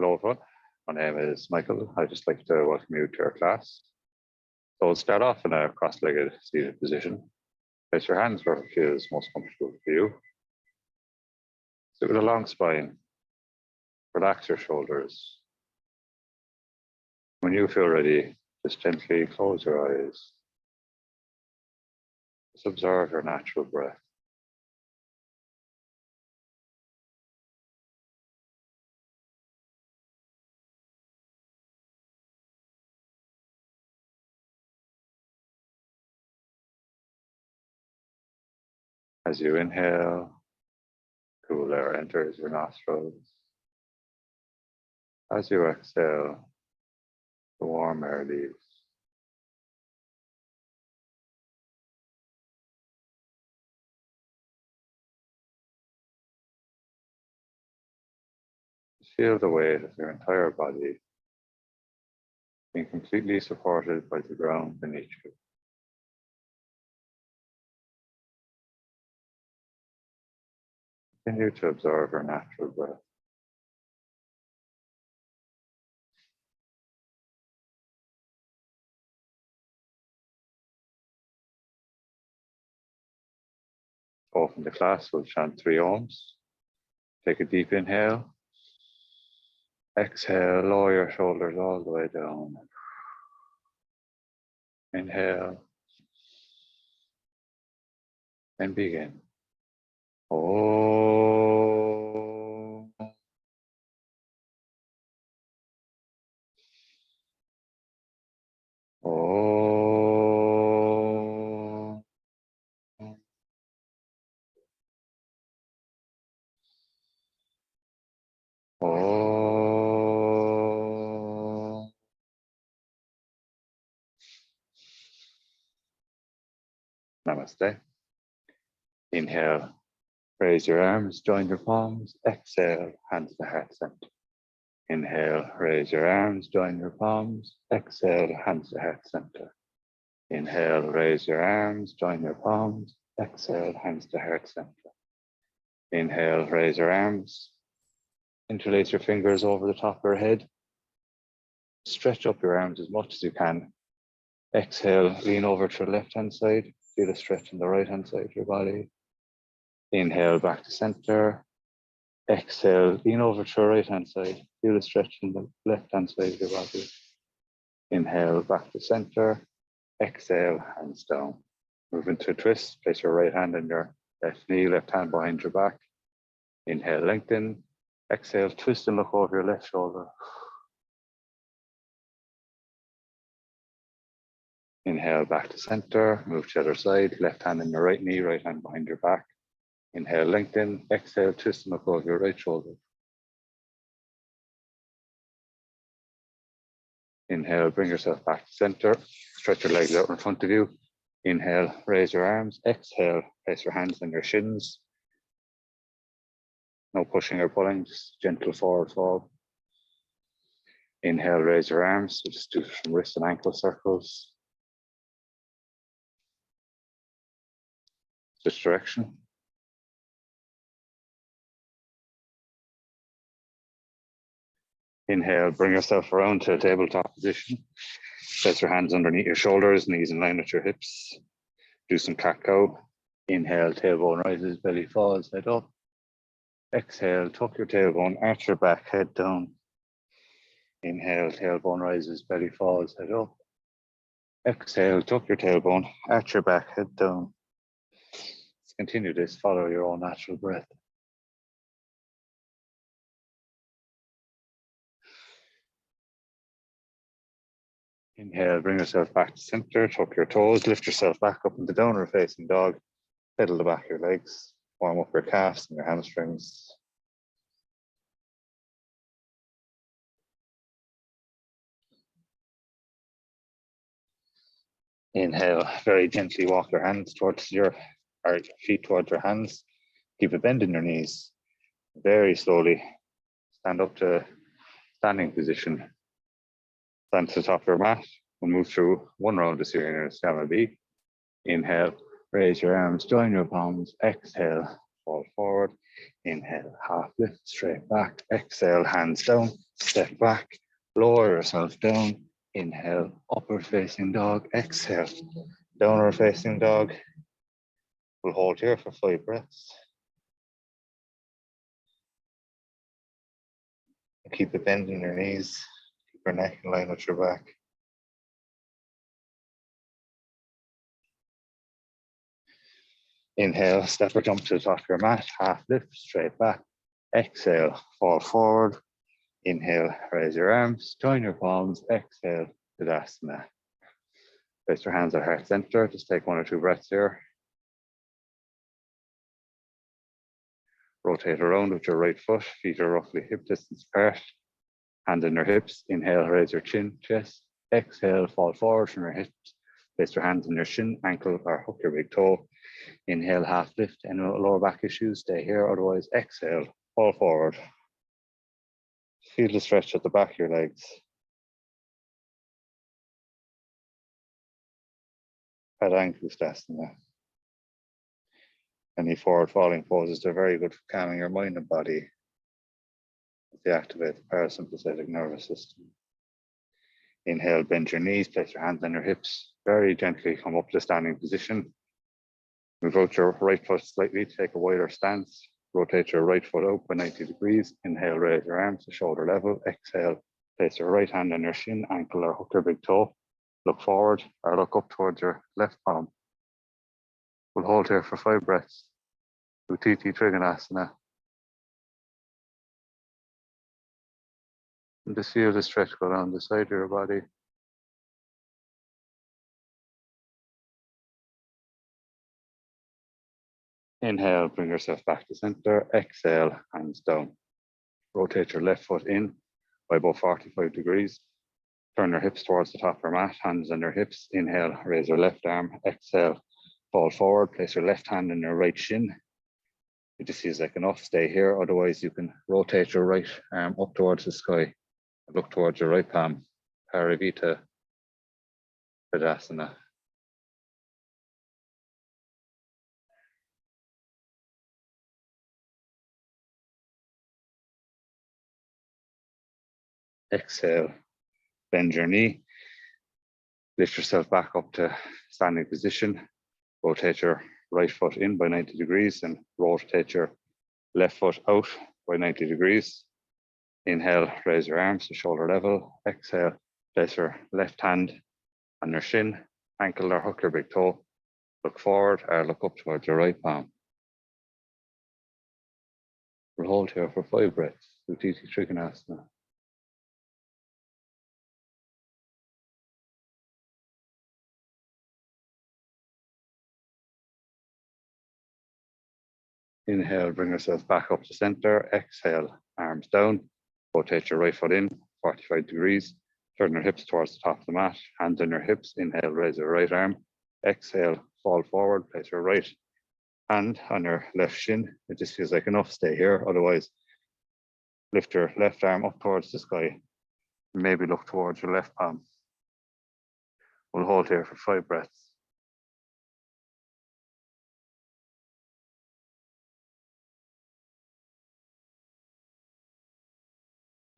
Hello everyone, my name is Michael. I'd just like to welcome you to our class. So we'll start off in a cross-legged seated position. Place your hands where it feels most comfortable for you. Sit with a long spine. Relax your shoulders. When you feel ready, just gently close your eyes. Just observe your natural breath. As you inhale, cool air enters your nostrils. As you exhale, the warm air leaves. Feel the weight of your entire body being completely supported by the ground beneath you. Continue to observe your natural breath. Open the class, we'll chant 3 ohms. Take a deep inhale. Exhale, lower your shoulders all the way down. Inhale. And begin. Om. Om. Om. Namaste. Inhale, raise your arms, join your palms. Exhale, hands to heart center. Inhale, raise your arms, join your palms. Exhale, hands to heart center. Inhale, raise your arms, join your palms. Exhale, hands to heart center. Inhale, raise your arms. Interlace your fingers over the top of your head. Stretch up your arms as much as you can. Exhale, lean over to the left-hand side. Feel a stretch on the right-hand side of your body. Inhale, back to center. Exhale, lean over to the right-hand side. Feel a stretch on the left-hand side of your body. Inhale, back to center. Exhale, hands down. Move into a twist. Place your right hand on your left knee, left hand behind your back. Inhale, lengthen. Exhale, twist and look over your left shoulder. Inhale, back to center. Move to the other side. Left hand on your right knee, right hand behind your back. Inhale, lengthen. Exhale, twist and look over your right shoulder. Inhale, bring yourself back to center. Stretch your legs out in front of you. Inhale, raise your arms. Exhale, place your hands on your shins. No pushing or pulling, just gentle forward fold. Inhale, raise your arms. So just do some wrist and ankle circles. Switch direction. Inhale, bring yourself around to a tabletop position. Place your hands underneath your shoulders, knees in line with your hips. Do some cat-cow. Inhale, tailbone rises, belly falls, head up. Exhale, tuck your tailbone, arch your back, head down. Inhale, tailbone rises, belly falls, head up. Exhale, tuck your tailbone, arch your back, head down. Let's continue this, follow your own natural breath. Inhale, bring yourself back to center, tuck your toes, lift yourself back up into downward facing dog, pedal the back of your legs, warm up your calves and your hamstrings. Inhale, very gently walk your hands towards your feet towards your hands. Keep a bend in your knees. Very slowly stand up to standing position. Stand to the top of your mat. We'll move through 1 round this year in Stamina B. Inhale, raise your arms, join your palms. Exhale, fall forward. Inhale, half lift, straight back. Exhale, hands down, step back, lower yourself down. Inhale, upward facing dog. Exhale, downward facing dog. We'll hold here for 5 breaths. Keep it bending your knees, keep your neck in line with your back. Inhale, step or jump to the top of your mat, half lift, straight back. Exhale, fall forward. Inhale, raise your arms, join your palms. Exhale, Tadasana. Place your hands at heart center. Just take 1 or 2 breaths here. Rotate around with your right foot. Feet are roughly hip distance apart. Hands in your hips. Inhale, raise your chin, chest. Exhale, fall forward from your hips. Place your hands in your shin, ankle, or hook your big toe. Inhale, half lift. Any lower back issues, stay here. Otherwise, exhale, fall forward. Feel the stretch at the back of your legs. Padangusthasana. Any forward falling poses are very good for calming your mind and body. They activate the parasympathetic nervous system. Inhale, bend your knees, place your hands on your hips. Very gently come up to standing position. Move out your right foot slightly, take a wider stance. Rotate your right foot out by 90 degrees. Inhale, raise your arms to shoulder level. Exhale, place your right hand on your shin, ankle, or hook your big toe. Look forward or look up towards your left palm. We'll hold here for 5 breaths. Uttiti Trikonasana. And just feel the stretch go down the side of your body. Inhale, bring yourself back to center. Exhale, hands down. Rotate your left foot in by about 45 degrees. Turn your hips towards the top of your mat, hands on your hips. Inhale, raise your left arm. Exhale, fall forward. Place your left hand on your right shin. It just feels like enough. Stay here. Otherwise, you can rotate your right arm up towards the sky. Look towards your right palm. Parivita Tadasana. Exhale, bend your knee. Lift yourself back up to standing position. Rotate your right foot in by 90 degrees and rotate your left foot out by 90 degrees. Inhale, raise your arms to shoulder level. Exhale, place your left hand on your shin, ankle, or hook your big toe. Look forward or look up towards your right palm. We'll hold here for 5 breaths. Uttiti Trikonasana. Inhale, bring yourself back up to center. Exhale, arms down. Rotate your right foot in, 45 degrees. Turn your hips towards the top of the mat. Hands on your hips. Inhale, raise your right arm. Exhale, fall forward. Place your right hand on your left shin. It just feels like enough. Stay here. Otherwise, lift your left arm up towards the sky. Maybe look towards your left palm. We'll hold here for 5 breaths.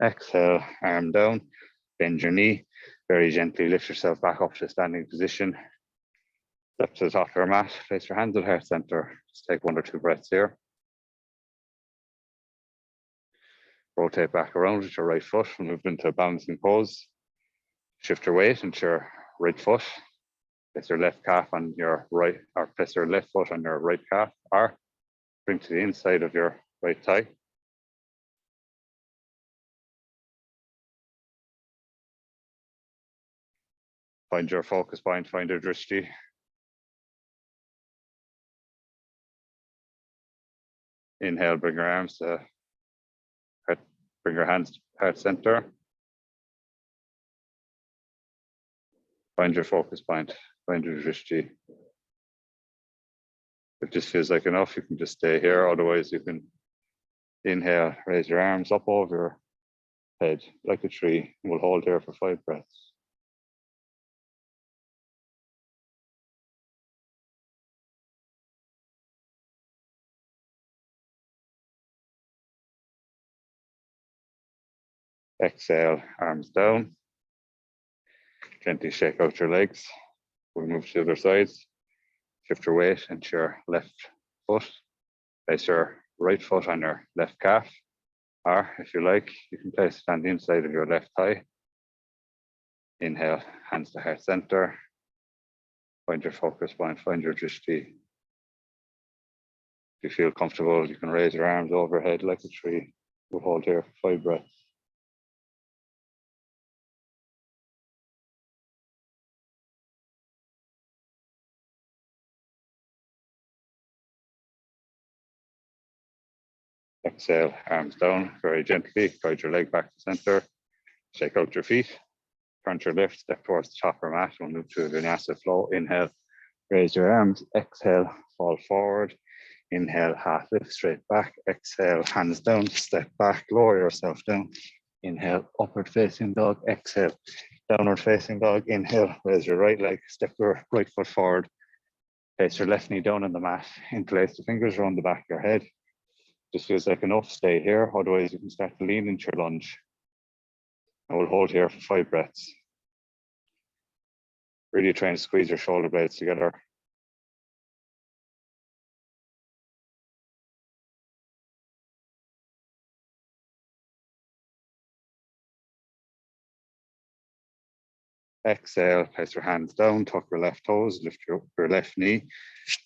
Exhale, arm down, bend your knee, very gently lift yourself back up to standing position. Step to the top of your mat, place your hands at heart center. Just take 1 or 2 breaths here. Rotate back around with your right foot and move into a balancing pose. Shift your weight into your right foot. Place your left calf on your right, or place your left foot on your right calf, or bring to the inside of your right thigh. Find your focus point, find your drishti. Inhale, bring your arms to heart, bring your hands to heart center. Find your focus point, find your drishti. If this feels like enough, you can just stay here. Otherwise, you can inhale, raise your arms up over your head like a tree. We'll hold here for 5 breaths. Exhale, arms down. Gently shake out your legs. We'll move to the other sides. Shift your weight into your left foot. Place your right foot on your left calf. Or if you like, you can place it on the inside of your left thigh. Inhale, hands to heart center. Find your focus point, find your drishti. If you feel comfortable, you can raise your arms overhead like a tree. We'll hold here for 5 breaths. Exhale, arms down very gently. Guide your leg back to center. Shake out your feet. Turn to your left, step towards the top of your mat. We'll move to a vinyasa flow. Inhale, raise your arms. Exhale, fall forward. Inhale, half lift straight back. Exhale, hands down, step back, lower yourself down. Inhale, upward facing dog. Exhale, downward facing dog. Inhale, raise your right leg, step your right foot forward. Place your left knee down on the mat. Interlace the fingers around the back of your head. Just feels like enough, stay here. Otherwise, you can start to lean into your lunge. And we'll hold here for 5 breaths. Really try and squeeze your shoulder blades together. Exhale, place your hands down, tuck your left toes, lift your left knee,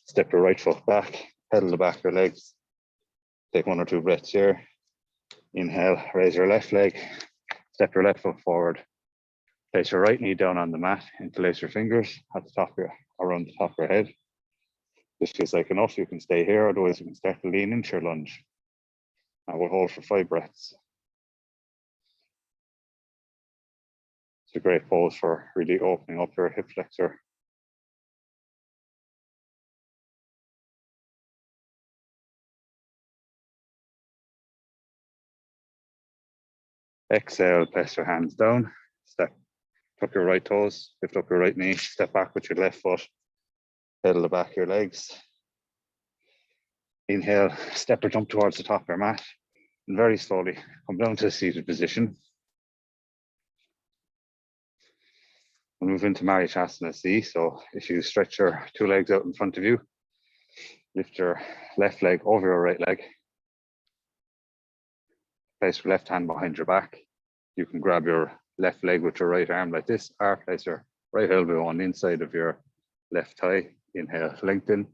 step your right foot back, pedal the back of your legs. Take 1 or 2 breaths here. Inhale, raise your left leg, step your left foot forward. Place your right knee down on the mat, interlace your fingers at the top of around the top of your head. This feels like enough, you can stay here, otherwise you can start to lean into your lunge. And we'll hold for 5 breaths. It's a great pose for really opening up your hip flexor. Exhale, place your hands down, tuck your right toes, lift up your right knee, step back with your left foot, pedal the back of your legs. Inhale, step or jump towards the top of your mat, and very slowly come down to a seated position. We'll move into Marichyasana C. So if you stretch your 2 legs out in front of you, lift your left leg over your right leg, place your left hand behind your back. You can grab your left leg with your right arm like this, or place your right elbow on the inside of your left thigh. Inhale, lengthen.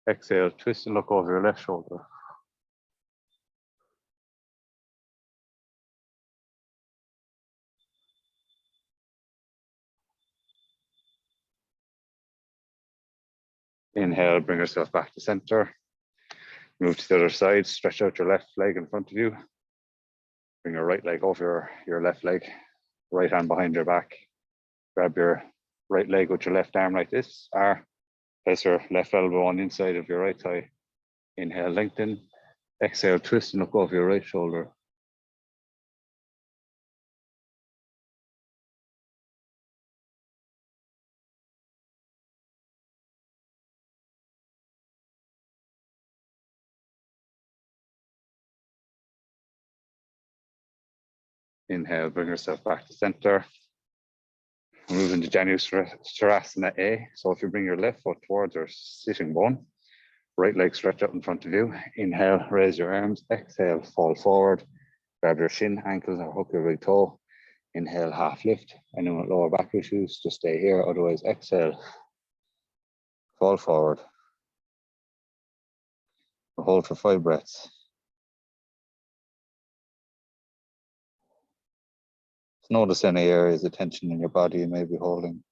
Exhale, twist and look over your left shoulder. Inhale, bring yourself back to center. Move to the other side, stretch out your left leg in front of you. Bring your right leg over your left leg, right hand behind your back. Grab your right leg with your left arm like this, or place your left elbow on the inside of your right thigh. Inhale, lengthen. Exhale, twist and look over your right shoulder. Inhale, bring yourself back to center. Move into Janu Shavasana A. So if you bring your left foot towards your sitting bone, right leg stretch out in front of you. Inhale, raise your arms. Exhale, fall forward. Grab your shin, ankles, or hook your big toe. Inhale, half lift. Anyone with lower back issues, just stay here. Otherwise, exhale, fall forward. Hold for 5 breaths. Notice any areas of tension in your body you may be holding.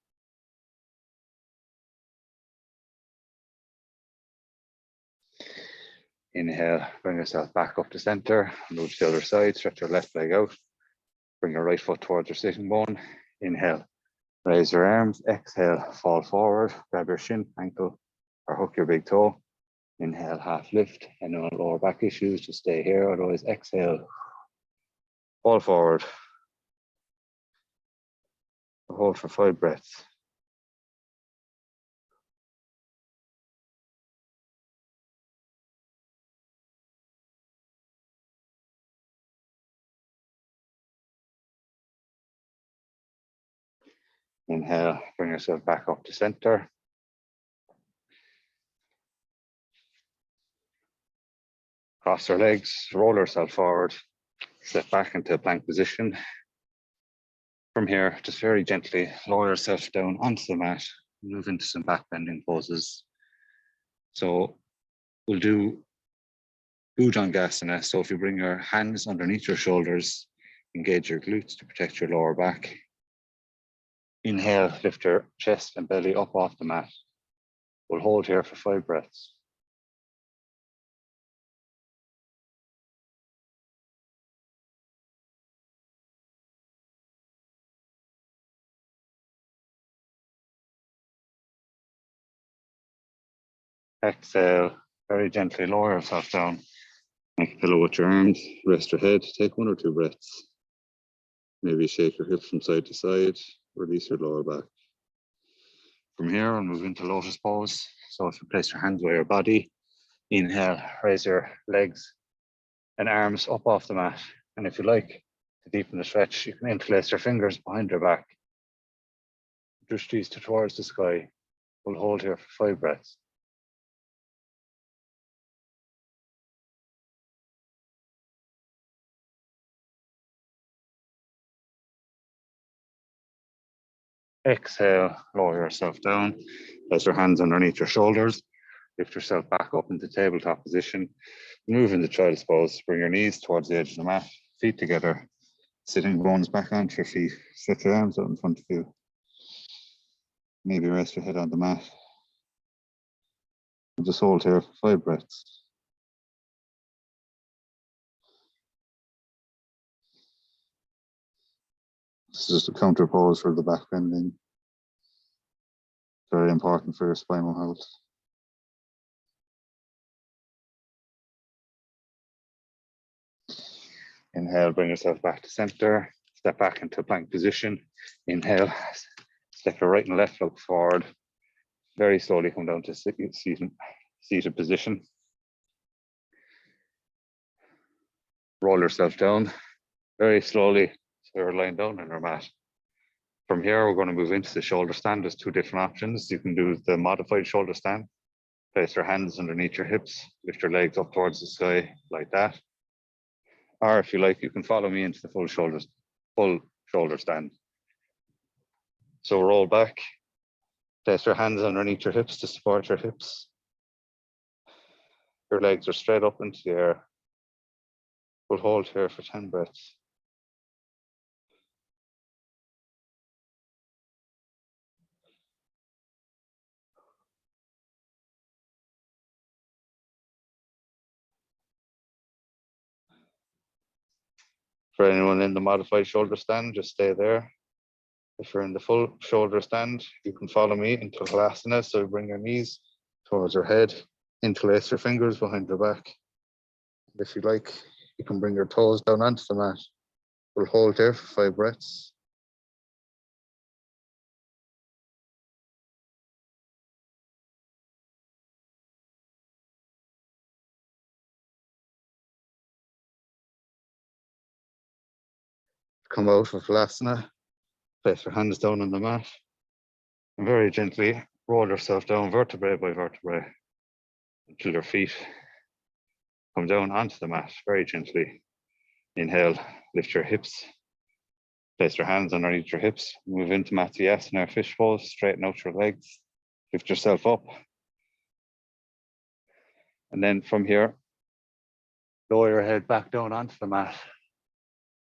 Inhale, bring yourself back up to center. Move to the other side, stretch your left leg out. Bring your right foot towards your sitting bone. Inhale, raise your arms. Exhale, fall forward. Grab your shin, ankle, or hook your big toe. Inhale, half lift. Anyone with lower back issues, just stay here. Otherwise, exhale, fall forward. Hold for 5 breaths. Inhale, bring yourself back up to center. Cross your legs, roll yourself forward, step back into a plank position. From here, just very gently lower yourself down onto the mat, move into some back bending poses. So we'll do Bhujangasana. So if you bring your hands underneath your shoulders, engage your glutes to protect your lower back. Inhale, lift your chest and belly up off the mat. We'll hold here for 5 breaths. Exhale, very gently lower yourself down. Make a pillow with your arms, rest your head, take 1 or 2 breaths. Maybe shake your hips from side to side, release your lower back. From here, we'll move into lotus pose. So if you place your hands by your body, inhale, raise your legs and arms up off the mat. And if you like to deepen the stretch, you can interlace your fingers behind your back. Drishtis towards the sky. We'll hold here for 5 breaths. Exhale, lower yourself down. Place your hands underneath your shoulders. Lift yourself back up into tabletop position. Move into child's pose. Bring your knees towards the edge of the mat. Feet together. Sitting bones back onto your feet. Stretch your arms out in front of you. Maybe rest your head on the mat. And just hold here for 5 breaths. This is just a counter pose for the back bending. Very important for your spinal health. Inhale, bring yourself back to center. Step back into plank position. Inhale, step your right and left leg forward. Very slowly come down to seated position. Roll yourself down very slowly so you're lying down on your mat. From here, we're going to move into the shoulder stand. There's 2 different options. You can do the modified shoulder stand. Place your hands underneath your hips, lift your legs up towards the sky like that. Or if you like, you can follow me into the full shoulder stand. So roll back, place your hands underneath your hips to support your hips. Your legs are straight up into the air. We'll hold here for 10 breaths. For anyone in the modified shoulder stand, just stay there. If you're in the full shoulder stand, you can follow me into Halasana. So bring your knees towards your head, interlace your fingers behind your back. If you like, you can bring your toes down onto the mat. We'll hold here for 5 breaths. Come out of Halasana, place your hands down on the mat, and very gently roll yourself down vertebrae by vertebrae until your feet come down onto the mat very gently. Inhale, lift your hips, place your hands underneath your hips, move into Matsyasana, fish pose, straighten out your legs, lift yourself up. And then from here, lower your head back down onto the mat.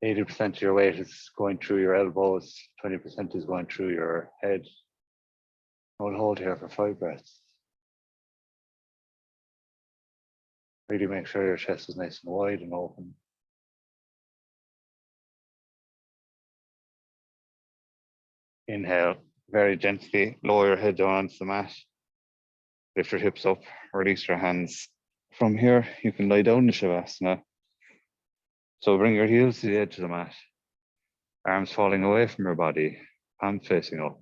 80% of your weight is going through your elbows, 20% is going through your head. We'll hold here for 5 breaths. Really make sure your chest is nice and wide and open. Inhale, very gently lower your head down onto the mat. Lift your hips up, release your hands. From here, you can lie down in Shavasana. So bring your heels to the edge of the mat. Arms falling away from your body, palms facing up.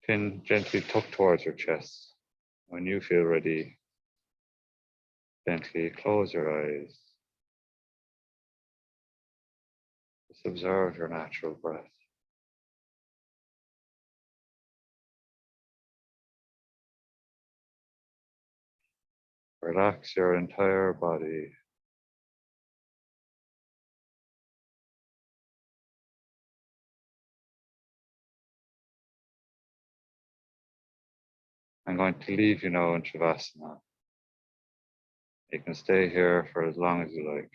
Chin gently tucked towards your chest. When you feel ready, gently close your eyes. Just observe your natural breath. Relax your entire body. I'm going to leave you now in Shavasana. You can stay here for as long as you like.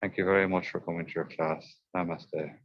Thank you very much for coming to your class. Namaste.